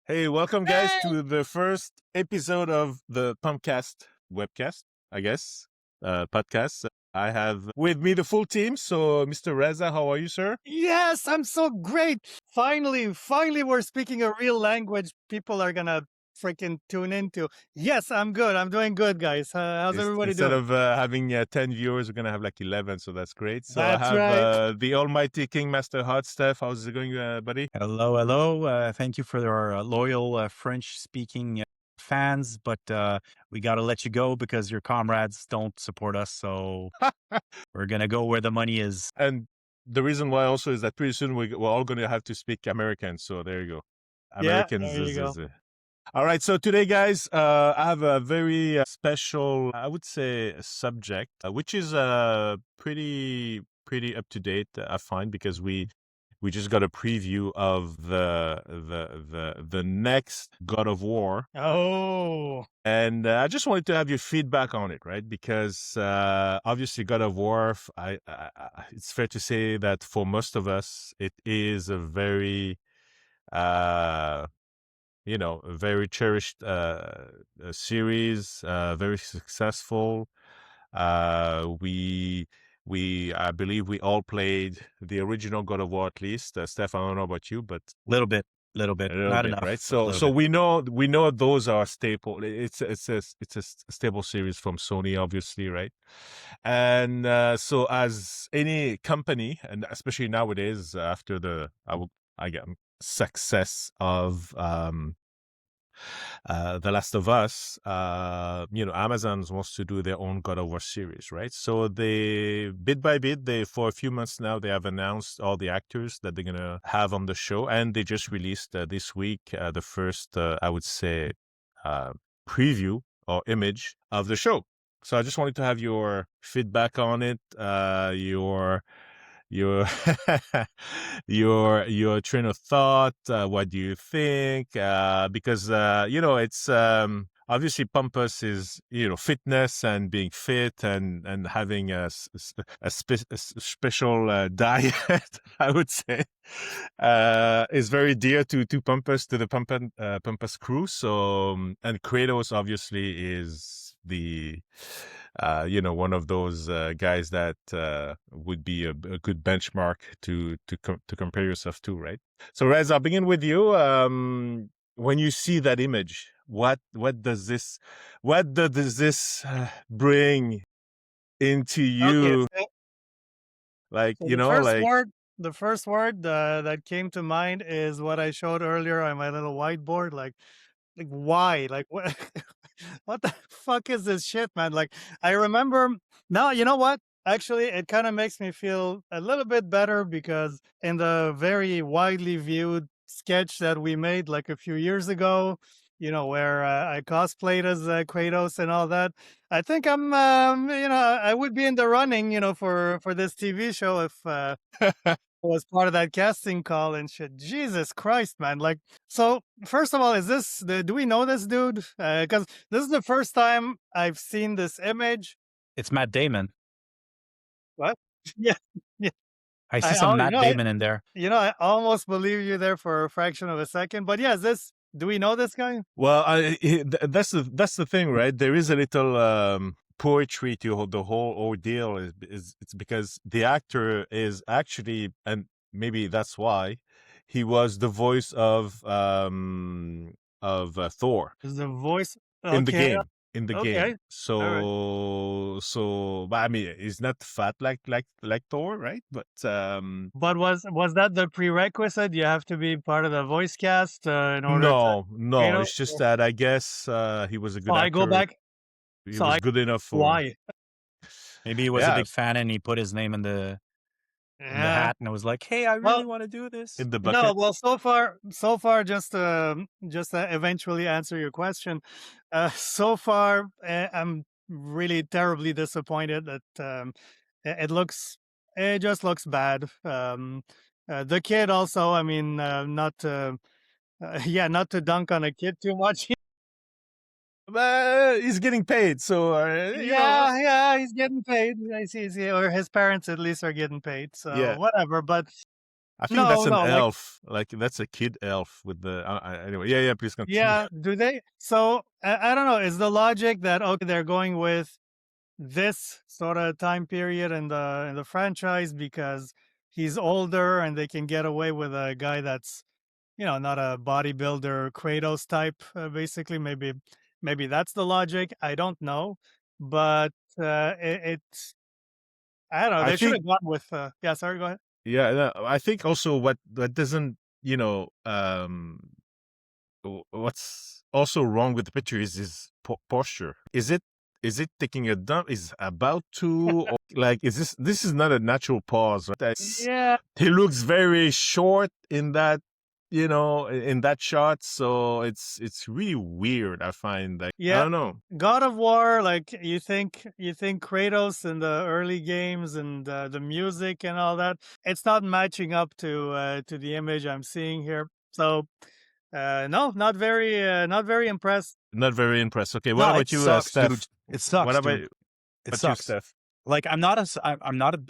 Hey, welcome guys to the first episode of the Pumpcast webcast, I guess, podcast. I have with me the full team. So, Mr. Reza, how are you, sir? Yes, I'm so great. Finally, we're speaking a real language people are gonna freaking tune into. Yes, I'm good. I'm doing good, guys. How's everybody Instead doing? of having 10 viewers, we're going to have like 11. So that's great. So I That's have right. the almighty King Master Hot Steph. How's it going, buddy? Hello, hello. Thank you for our loyal French-speaking fans, but we got to let you go because your comrades don't support us. So we're gonna go where the money is. And the reason why also is that pretty soon we're all going to have to speak American. So there you go. Yeah, Americans there you go. all right. So today, guys, I have a very special, I would say, subject, which is pretty up to date. I find because we just got a preview of the next God of War, Oh, and I just wanted to have your feedback on it, right? Because obviously, God of War, it's fair to say that for most of us, it is a very a very cherished series, very successful. I believe we all played the original God of War at least. Steph, I don't know about you, but Little bit, a little not bit, right? enough, but a So little so bit. we know those are staple. It's a stable series from Sony, obviously, right? And so as any company, and especially nowadays after I get success of The Last of Us, Amazon wants to do their own God of War series, right? So they, bit by bit, for a few months now, they have announced all the actors that they're going to have on the show. And they just released this week the first, I would say, uh, preview or image of the show. So I just wanted to have your feedback on it, your your train of thought. What do you think? Because it's obviously Pompous is fitness and being fit and having a special diet. I would say is very dear to Pompous, to the Pompous crew. So and Kratos obviously is the one of those guys that would be a good benchmark to compare yourself to, right? So, Rez, I'll begin with you. When you see that image, what does this bring into okay. you? So, Like so the first word that came to mind is what I showed earlier on my little whiteboard. Like why? Like what? What the fuck is this shit, man? Like I remember now. You know what? Actually, it kind of makes me feel a little bit better because in the very widely viewed sketch that we made like a few years ago, where I cosplayed as Kratos and all that, I think I would be in the running, for this TV show if was part of that casting call and shit. Jesus Christ, man! Like, so first of all, do we know this dude? Because this is the first time I've seen this image. It's Matt Damon. What? Yeah, yeah. I see I, some oh, Matt Damon in there. I almost believe you there for a fraction of a second. But yeah, do we know this guy? Well, that's the thing, right? There is a little poetry to the whole ordeal. Is It's because the actor is actually, and maybe that's why he was the voice of Thor Is the voice in the okay? game. In the Okay, game, all right. but I mean, he's not fat like Thor, right? But But was that the prerequisite? You have to be part of the voice cast in order to no, Kato? it's just that I guess he was a So good I go actor. back. He So was I good enough for, why? Maybe he was a yeah, big fan and he put his name in the Yeah. hat and it was like, "Hey, I Well, really want to do this." in the no. bucket. Well, so far, just to eventually answer your question. So far, I'm really terribly disappointed that it just looks bad. The kid also. I mean, not to, yeah, not to dunk on a kid too much. But he's getting paid, so Yeah, he's getting paid. I see, or his parents at least are getting paid. So yeah. whatever. But I think that's No, an no, like elf. Like that's a kid elf with the. Anyway, yeah, yeah. Please continue. yeah, do they? So I don't know. Is the logic that okay, they're going with this sort of time period in the franchise because he's older and they can get away with a guy that's not a bodybuilder Kratos type, basically. Maybe that's the logic. I don't know, but it's I don't know. I They should think, have gone with. Yeah, sorry. Go ahead. yeah. No, I think also what doesn't, what's also wrong with the picture is his posture. Is it taking a dump? Is about to, or like is this is not a natural pause, right? Yeah, He looks very short in that, in that shot, so it's really weird. I find, like, I yeah. don't know. God of War, like you think Kratos in the early games and the music and all that, it's not matching up to the image I'm seeing here. So no, not very impressed. Not very impressed. Okay, what No, it about you, sucks, dude. Steph? It What sucks, about dude. It you, sucks. Steph? Like I'm not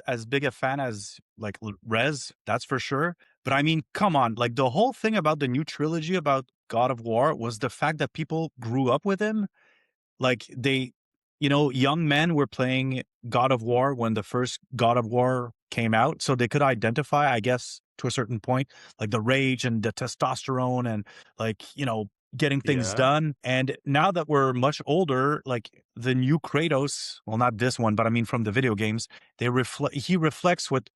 as big a fan as like Rez, that's for sure. But I mean, come on, like the whole thing about the new trilogy about God of War was the fact that people grew up with him. Like young men were playing God of War when the first God of War came out, so they could identify, I guess, to a certain point, like the rage and the testosterone and like, getting things Yeah. done. And now that we're much older, like the new Kratos, well, not this one, but I mean from the video games, he reflects what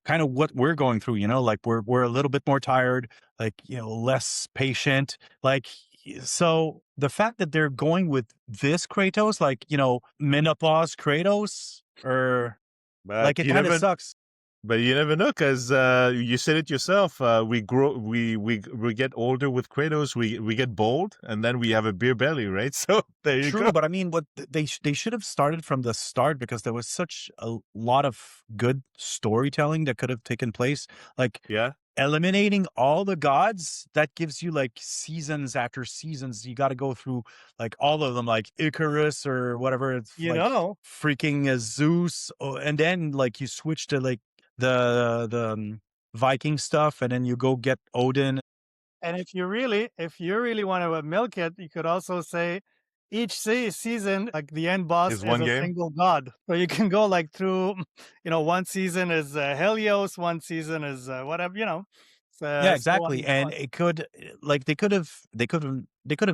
kind of what we're going through, like we're a little bit more tired, like, less patient, like so the fact that they're going with this Kratos, like, menopause Kratos, or But like it you kind of never sucks. But you never know, because you said it yourself. We grow, we get older with Kratos. We get bold, and then we have a beer belly, right? So there you go. True, but I mean, what they should have started from the start because there was such a lot of good storytelling that could have taken place. Like Yeah, eliminating all the gods, that gives you like seasons after seasons. You got to go through like all of them, like Icarus or whatever. It's You like know, freaking Zeus, and then like you switch to like the Viking stuff, and then you go get Odin. and if you really want to milk it, you could also say each season, like the end boss is is one a game. single god. So you can go like through, one season is Helios, one season is whatever, Yeah, so on exactly. and so And on. it could like they could have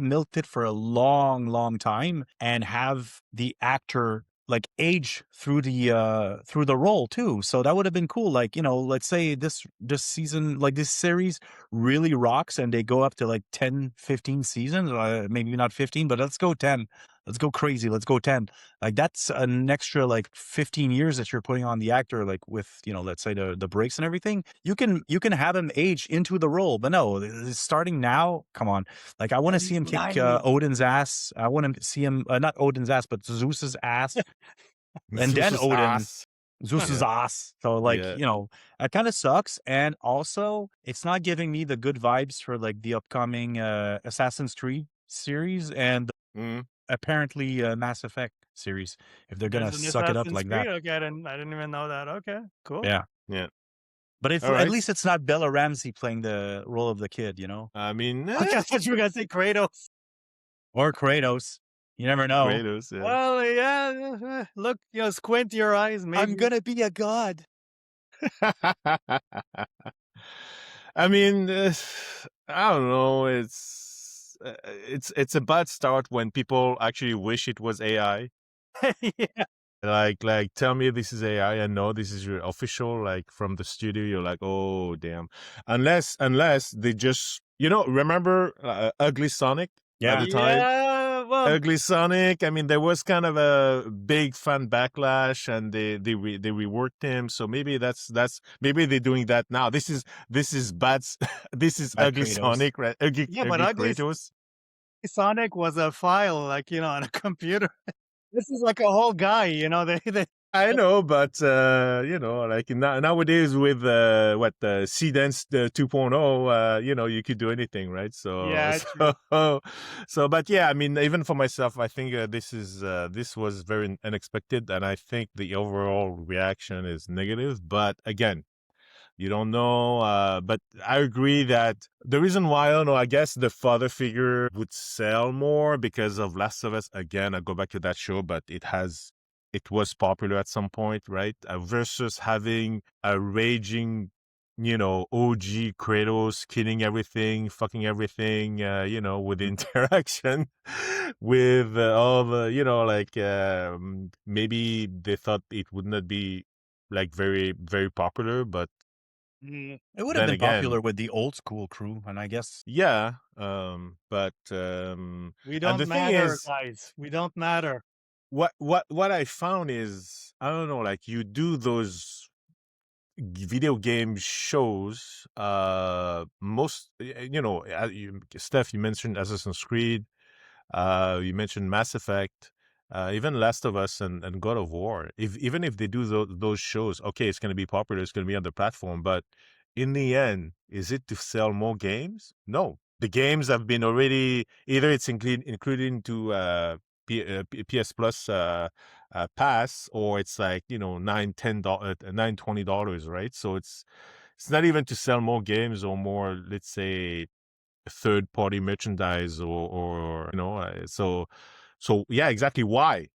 milked it for a long, long time and have the actor like age through the role too. So that would have been cool. Like, let's say this season, like this series really rocks and they go up to like 10, 15 seasons, maybe not 15, but let's go 10. Let's go crazy. Let's go 10. Like that's an extra like 15 years that you're putting on the actor, like with, let's say the breaks and everything. You can have him age into the role, but no, starting now, come on. Like I want to And see he's him kick 90. Odin's ass. I want to see him not Odin's ass, but Zeus's ass, and then Zeus's Odin. ass. Zeus's Yeah, ass. So like, yeah. it kind of sucks. And also it's not giving me the good vibes for like the upcoming Assassin's Creed series and Mm, apparently Mass Effect series, if they're gonna There's an suck it up Assassin's like that. Creed. Okay, I didn't even know that. Okay, cool. Yeah. yeah. But if All at right. least it's not Bella Ramsey playing the role of the kid. I mean, Okay, I thought you were gonna say Kratos. Or Kratos. You never know. Kratos. Yeah. Well, yeah. Look, squint your eyes, I'm maybe. gonna be a god. I mean, I don't know. It's a bad start when people actually wish it was AI. Yeah. Like, tell me this is AI and no, this is your official, like from the studio. You're like, oh damn. Unless they just, remember Ugly Sonic at the Yeah. time. Yeah, well, Ugly Sonic. I mean, there was kind of a big fan backlash, and they reworked him. So maybe maybe they're doing that now. This is bad. This is Bad Ugly Kratos. Sonic, right? Ugly yeah, but Ugly Ugly Kratos. Sonic was a file, like, on a computer. This is like a whole guy, they I know, but like nowadays with C Dance 2.0, you could do anything, right? So yeah, true. so, but yeah, I mean, even for myself, I think this was very unexpected, and I think the overall reaction is negative. But again, You don't know. But I agree that the reason why, I don't know, I guess the father figure would sell more because of Last of Us. Again, I go back to that show, but it was popular at some point, right? Versus having a raging, OG Kratos killing everything, fucking everything, with interaction with all the, like, maybe they thought it would not be like very, very popular, but It would have then been popular again, with the old school crew, and I guess yeah. But We and don't the thing matter, is, guys. We don't matter. what I found is, I don't know, like you do those video game shows, most, Steph, you mentioned Assassin's Creed, you mentioned Mass Effect, even Last of Us and God of War. Even if they do those shows, okay, it's going to be popular, it's going to be on the platform, but in the end, is it to sell more games? No, the games have been already, either it's included into PS Plus pass, or it's like $9, $10, $9, $20, right? So it's not even to sell more games or more, let's say, third party merchandise, or so yeah, exactly. Why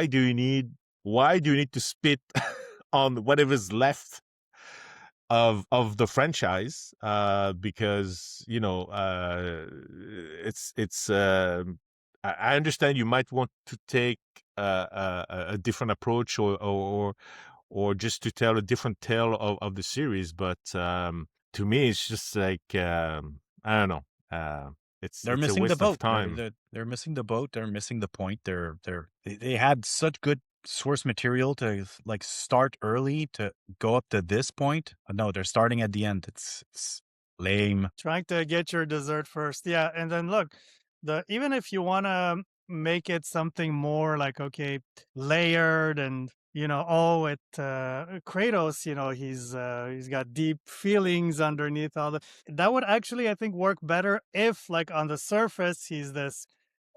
do you need to spit on whatever's left of the franchise, because it's I understand you might want to take a different approach, or just to tell a different tale of the series, but to me it's just like, I don't know, they're it's a missing the waste of boat. time. They're missing the boat. They're missing the point. They had such good source material to like start early to go up to this point. No, they're starting at the end. It's lame. Trying to get your dessert first. Yeah, and then look, even if you want to make it something more like, okay, layered, and Kratos, he's got deep feelings underneath all that would actually, I think, work better if, like, on the surface he's this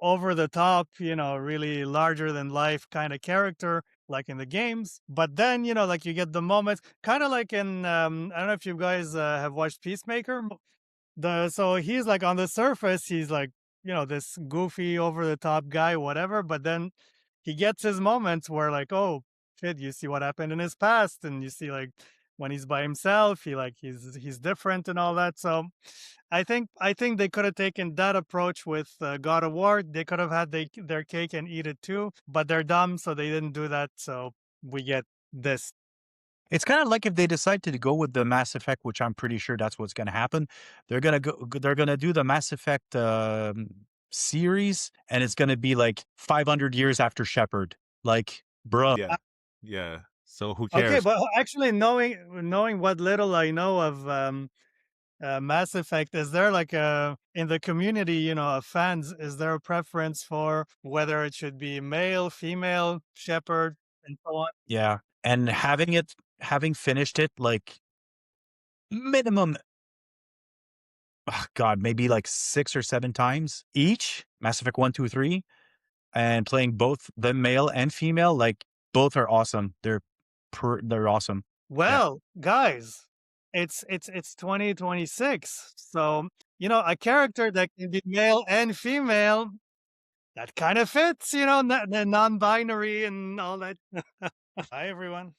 over the top, really larger than life kind of character, like in the games. But then, like, you get the moments, kind of like in, I don't know if you guys have watched Peacemaker. So he's like, on the surface, he's like, this goofy, over the top guy, whatever. But then he gets his moments where, like, oh shit, you see what happened in his past, and you see, like, when he's by himself, he's different and all that. So I think they could have taken that approach with God of War. They could have had their cake and eat it too, but they're dumb, so they didn't do that. So we get this. It's kind of like if they decide to go with the Mass Effect, which I'm pretty sure that's what's going to happen. They're gonna go. They're gonna do the Mass Effect series, and it's gonna be like 500 years after Shepard. Like, bruh. Yeah, yeah, so who Okay, cares? but actually, knowing what little I know of Mass Effect, is there, like, a in the community, of fans, is there a preference for whether it should be male, female, shepherd, and so on? Yeah, and having finished it like minimum, God, maybe like 6 or 7 times each, Mass Effect 1, 2, 3, and playing both the male and female, like, both are awesome. They're awesome. Yeah. Well, guys, it's 2026, so a character that can be male and female, that kind of fits, the non-binary and all that. Bye, everyone.